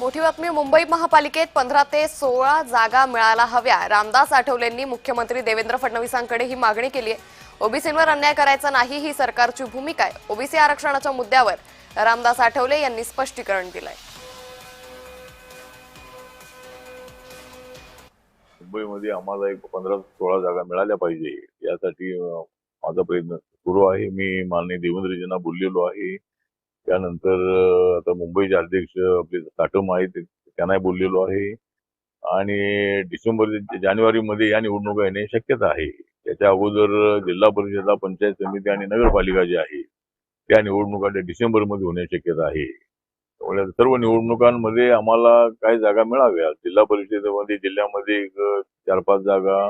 मोठी बातमी मुंबई महापालिकेत 15 ते 16 जागा मिळायला हव्या। रामदास आठवलेंनी मुख्यमंत्री देवेंद्र फडणवीसांकडे ही मागणी केली आहे। ओबीसींवर अन्याय करायचा नाही ही सरकारची भूमिका आहे। ओबीसी आरक्षणाच्या मुद्द्यावर रामदास आठवले यांनी स्पष्टीकरण दिलंय। मुंबईमध्ये आम्हाला एक 15 ते 16 जागा मिळाल्या पाहिजे यासाठी माझा प्रयत्न सुरू आहे। मी माननीय देवेंद्रजींना बोललेलो आहे। त्यानंतर आता मुंबईचे अध्यक्ष आपले साटम आहेत त्यांनाही बोललेलो आहे आणि जानेवारीमध्ये या निवडणुका येण्याची शक्यता आहे। त्याच्या अगोदर जिल्हा परिषद, पंचायत समिती आणि नगरपालिका जे आहे त्या निवडणुका डिसेंबरमध्ये होण्याची शक्यता आहे। त्यामुळे सर्व निवडणुकांमध्ये आम्हाला काही जागा मिळाव्या। जिल्हा परिषदेमध्ये जिल्ह्यामध्ये 4-5 जागा,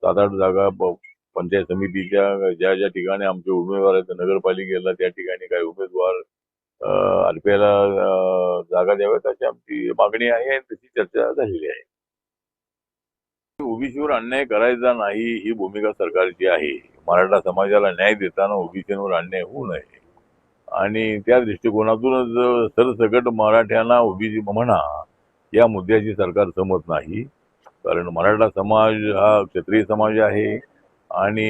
7-8 जागा, पंचायत समितीच्या ज्या ज्या ठिकाणी आमचे उमेदवार आहेत नगरपालिकेला त्या ठिकाणी काही उमेदवार आरपीआयला जागा द्याव्यात अशी आमची मागणी आहे आणि तशी चर्चा झालेली आहे। ओबीसीवर अन्याय करायचा नाही ही भूमिका सरकारची आहे। मराठा समाजाला न्याय देताना ओबीसीवर अन्याय होऊ नये आणि त्या दृष्टिकोनातूनच सरसकट मराठ्यांना ओबीसी म्हणा या मुद्द्याची सरकार समज नाही। कारण मराठा समाज हा क्षत्रिय समाज आहे आणि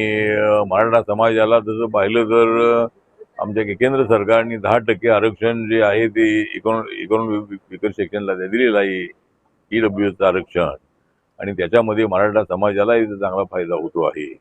मराठा समाजाला तसं पाहिलं तर आमच्या केंद्र सरकारने 10% आरक्षण जे आहे ते इकॉनॉमिक विकर सेक्शनला दिलेलं आहे, ईडब्ल्यूएसचं आरक्षण, आणि त्याच्यामध्ये मराठा समाजालाही चांगला फायदा होतो आहे।